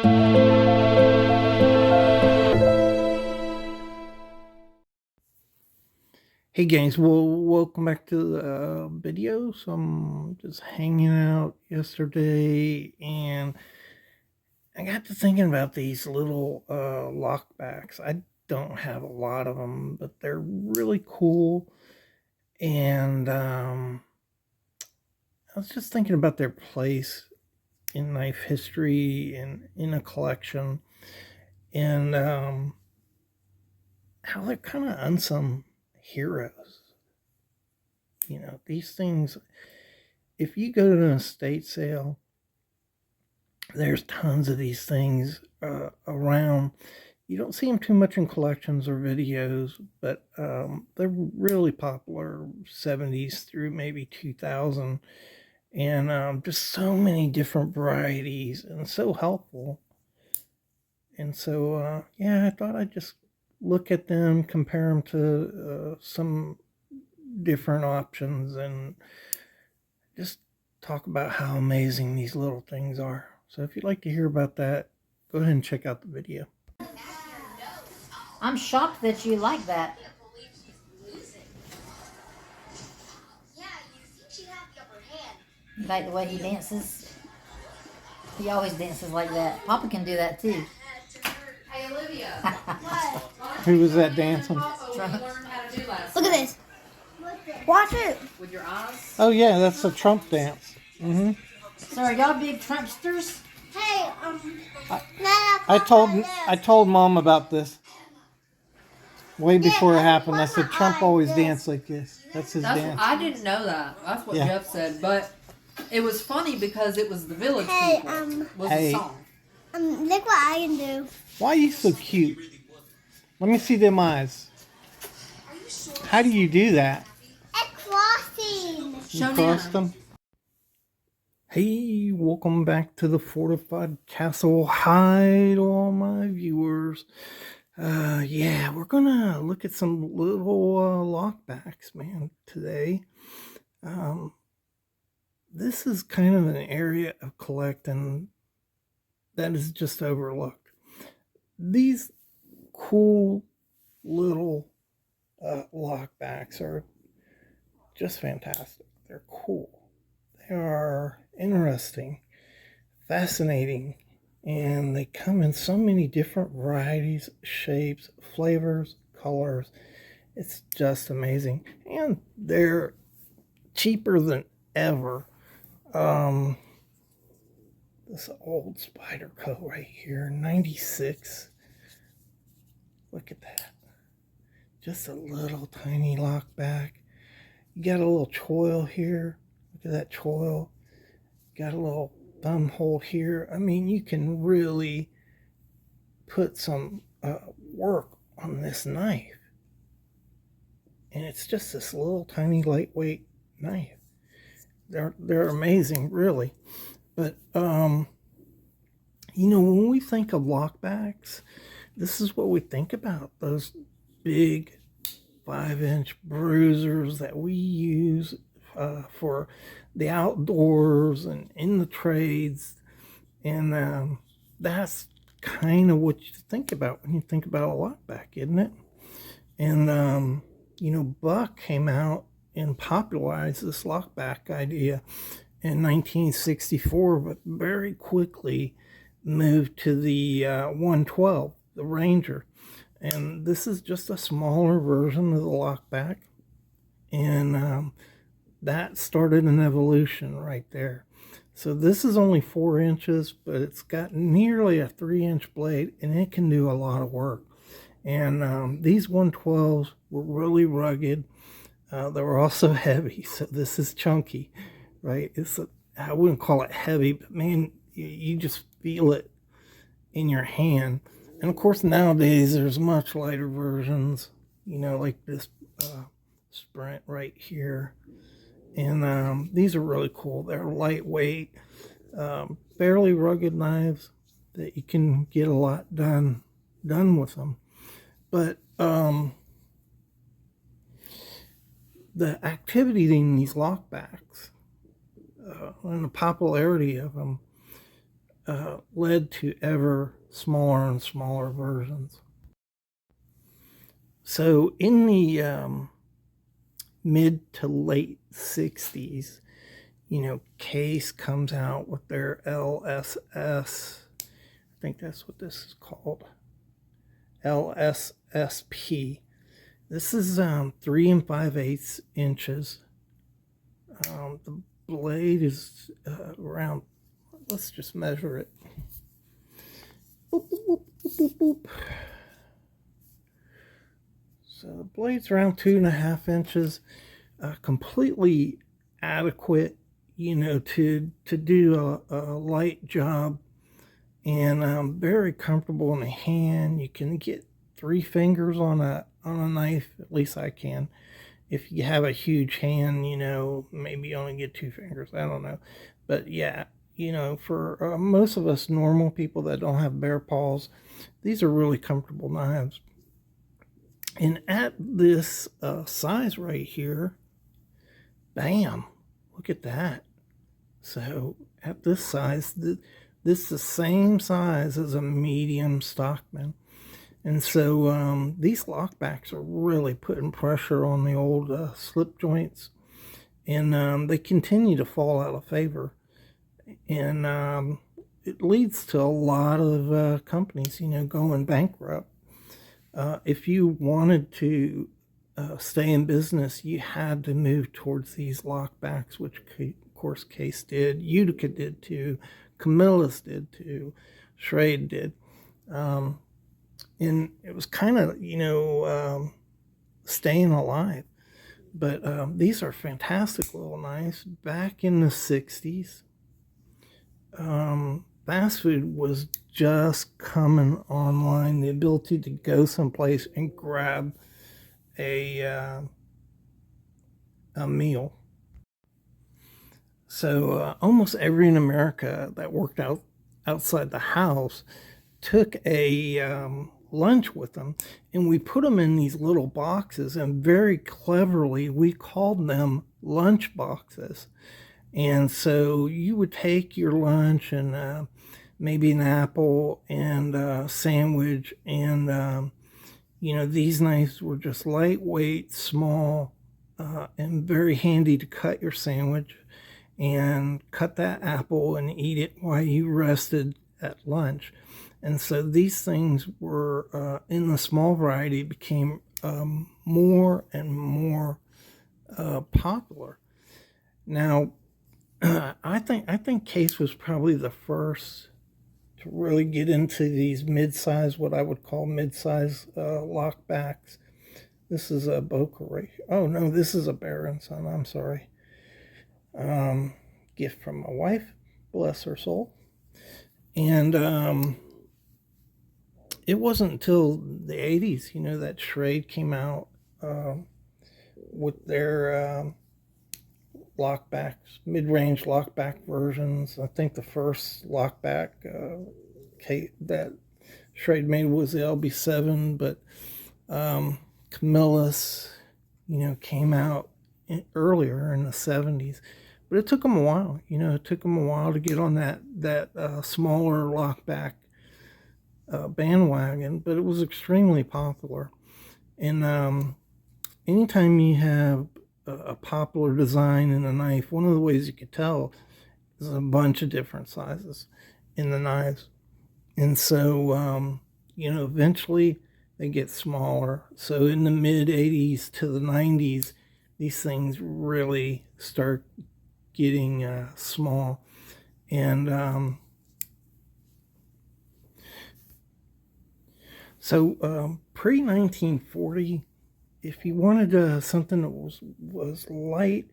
Hey guys, well, welcome back to the video. So I'm just hanging out yesterday and I got to thinking about these little lockbacks. I don't have a lot of them, but they're really cool. And I was just thinking about their place in knife history and in a collection, and how they're kind of unsung heroes. You know, these things, if you go to an estate sale, there's tons of these things around. You don't see them too much in collections or videos, but they're really popular 70s through maybe 2000, and just so many different varieties and so helpful. And so, yeah, I thought I'd just look at them, compare them to some different options, and just talk about how amazing these little things are. So if you'd like to hear about that, go ahead and check out the video. I'm shocked that you like that. You like the way he dances? He always dances like that. Papa can do that too. Hey Olivia, Who was that dancing? Papa, we learned how to do last Look at this. Watch it. with your eyes. Oh yeah, that's the Trump dance. Mm-hmm. So are y'all big Trumpsters? Hey, I told Mom about this way before it happened. I said Trump always danced like this. That's his dance. I didn't know that. That's what Yeah. Jeff said, but it was funny because it was the Village Hey, People was Hey. the song. look what I can do. Why are you so cute? Let me see them eyes. How do you do that? A crossing. You Show cross Nana. them? Hey, welcome back to the Fortified Castle. Hi to all my viewers. Yeah, we're gonna look at some little lockbacks, man, today. This is kind of an area of collecting that is just overlooked. These cool little lockbacks are just fantastic. They're cool. They are interesting, fascinating, and they come in so many different varieties, shapes, flavors, colors. It's just amazing. And they're cheaper than ever. This old Spyderco right here, 96. Look at that. Just a little tiny lockback. You got a little choil here. Look at that choil. Got a little thumb hole here. I mean, you can really put some work on this knife. And it's just this little tiny lightweight knife. They're amazing, really. But you know, when we think of lockbacks, this is what we think about. Those big 5-inch bruisers that we use for the outdoors and in the trades, and that's kind of what you think about when you think about a lockback, isn't it? And you know, Buck came out and popularized this lockback idea in 1964, but very quickly moved to the 112, the Ranger. And this is just a smaller version of the lockback. And that started an evolution right there. So this is only 4 inches, but it's got nearly a 3-inch blade, and it can do a lot of work. And these 112s were really rugged. They were also heavy, so this is chunky, right? I wouldn't call it heavy, but man, you just feel it in your hand. And of course, nowadays there's much lighter versions, you know, like this Sprint right here. And these are really cool. They're lightweight, fairly rugged knives that you can get a lot done with them. But the activity in these lockbacks and the popularity of them led to ever smaller and smaller versions. So in the mid to late 60s, Case comes out with their LSS. I think that's what this is called. LSSP. This is 3 5/8 inches. The blade is around, let's just measure it. Boop, boop, boop, boop, boop. So the blade's around 2.5 inches, completely adequate, to do a light job, and very comfortable in the hand. You can get 3 fingers on a knife, at least I can. If you have a huge hand, maybe you only get 2 fingers. I don't know, but yeah, for most of us normal people that don't have bare paws, these are really comfortable knives. And at this size right here, bam, look at that. So at this size, this is the same size as a medium Stockman. And so these lockbacks are really putting pressure on the old slip joints. And they continue to fall out of favor. And it leads to a lot of companies, going bankrupt. If you wanted to stay in business, you had to move towards these lockbacks, which of course Case did, Utica did too, Camillus did too, Schrade did. And it was kind of, staying alive. But these are fantastic little knives. Back in the 60s, fast food was just coming online. The ability to go someplace and grab a meal. So almost everyone in America that worked outside the house took a lunch with them, and we put them in these little boxes, and very cleverly we called them lunch boxes. And so you would take your lunch and maybe an apple and a sandwich, and these knives were just lightweight, small, and very handy to cut your sandwich and cut that apple and eat it while you rested at lunch. And so these things were, in the small variety, became more and more popular. Now, I think Case was probably the first to really get into these mid-size, what I would call mid-size lockbacks. This is a Boca right here. Oh no, this is a Bear & Son. I'm sorry. Gift from my wife, bless her soul. And it wasn't until the 80s, that Schrade came out with their lockbacks, mid-range lockback versions. I think the first lockback that Schrade made was the LB7, but Camillus, came out earlier in the 70s. But it took them a while, it took them a while to get on that smaller lockback bandwagon, but it was extremely popular. And anytime you have a popular design in a knife, one of the ways you could tell is a bunch of different sizes in the knives. And so, eventually they get smaller. So in the mid 80s to the 90s, these things really start getting small. And so pre-1940, if you wanted something that was light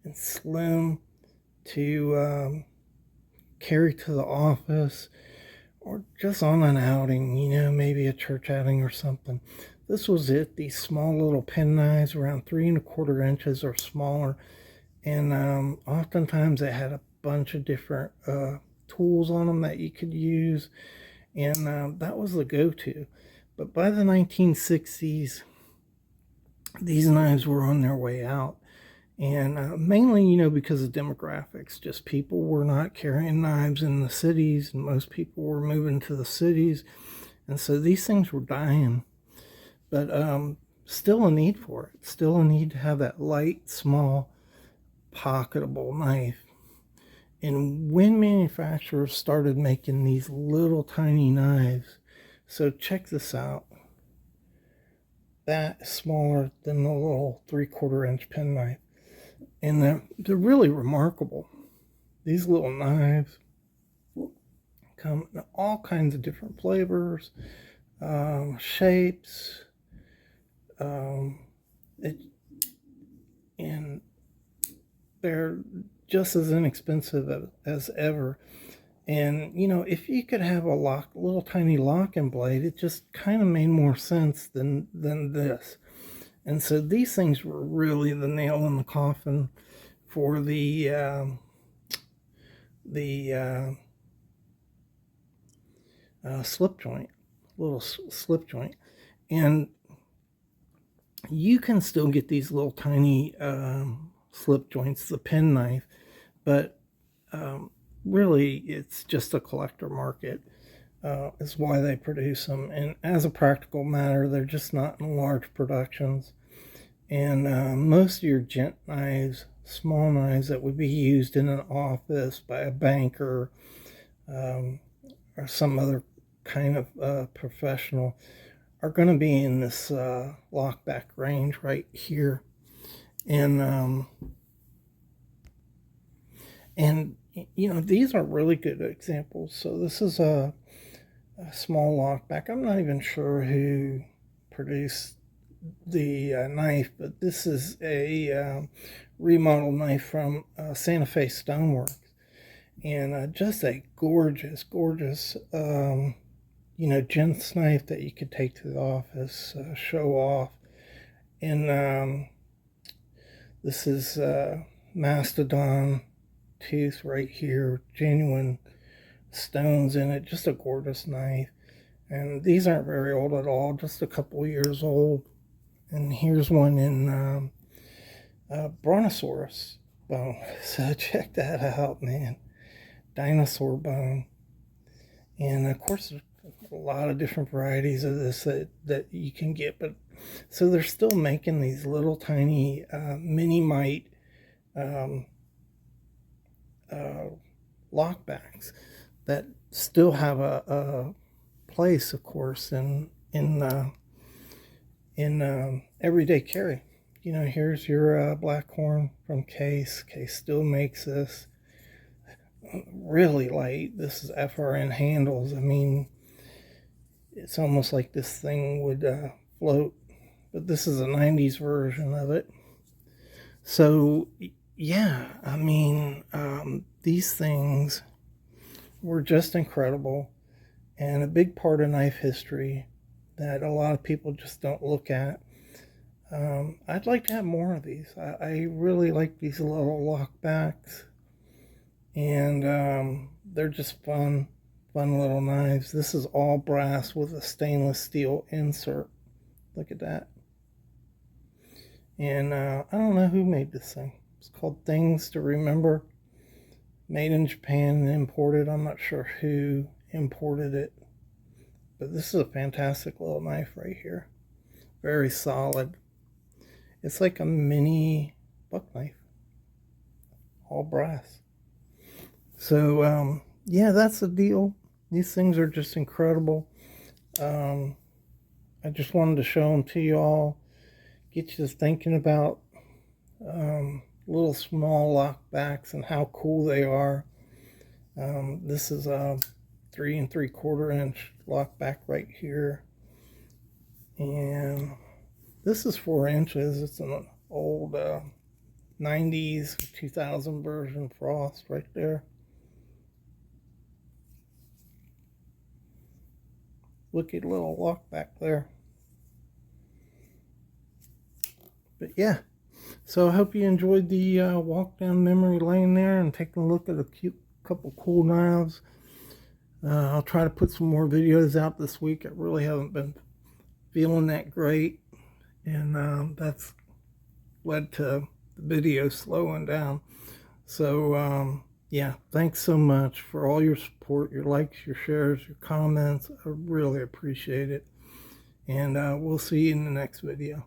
and slim to carry to the office, or just on an outing, maybe a church outing or something, this was it. These small little pen knives, around 3 1/4 inches or smaller, and oftentimes they had a bunch of different tools on them that you could use, and that was the go-to. But by the 1960s, these knives were on their way out, And mainly, because of demographics, just people were not carrying knives in the cities, and most people were moving to the cities. And so these things were dying. But still a need for it. Still a need to have that light, small, pocketable knife. And when manufacturers started making these little tiny knives, so check this out. That is smaller than the little 3/4 inch penknife. And they're really remarkable. These little knives come in all kinds of different flavors, shapes, and they're just as inexpensive as ever. And if you could have a little tiny locking blade, it just kind of made more sense than this. And so these things were really the nail in the coffin for the slip joint, little slip joint. And you can still get these little tiny slip joints, the penknife, but really it's just a collector market. Is why they produce them. And as a practical matter, they're just not in large productions. And most of your gent knives, small knives that would be used in an office by a banker or some other kind of professional, are going to be in this lockback range right here. And these are really good examples. So this is a small lockback. I'm not even sure who produced the knife, but this is a remodeled knife from Santa Fe Stoneworks, and just a gorgeous gents knife that you could take to the office, show off. And this is mastodon tooth right here, genuine stones in it, just a gorgeous knife. And these aren't very old at all, just a couple years old. And here's one in brontosaurus bone. So check that out, man. Dinosaur bone. And of course there's a lot of different varieties of this that you can get, but so they're still making these little tiny mini mite lockbacks that still have a place, of course, in everyday carry. Here's your Blackhorn from Case. Case still makes this really light. This is FRN handles. I mean, it's almost like this thing would float, but this is a 90s version of it. So yeah, I mean, these things were just incredible, and a big part of knife history that a lot of people just don't look at. I'd like to have more of these. I really like these little lockbacks, and they're just fun little knives. This is all brass with a stainless steel insert. Look at that. And I don't know who made this thing. It's called Things to Remember. Made in Japan and imported. I'm not sure who imported it, but this is a fantastic little knife right here. Very solid. It's like a mini buck knife, all brass. So yeah, that's the deal. These things are just incredible. I just wanted to show them to you all, get you thinking about little small lockbacks and how cool they are. This is a 3 3/4 inch lockback right here, and this is 4 inches. It's an old 90s 2000 version Frost right there. Wicked little lockback there. But yeah, so I hope you enjoyed the walk down memory lane there and taking a look at a couple cool knives. I'll try to put some more videos out this week. I really haven't been feeling that great, and that's led to the video slowing down. So, yeah, thanks so much for all your support, your likes, your shares, your comments. I really appreciate it. And we'll see you in the next video.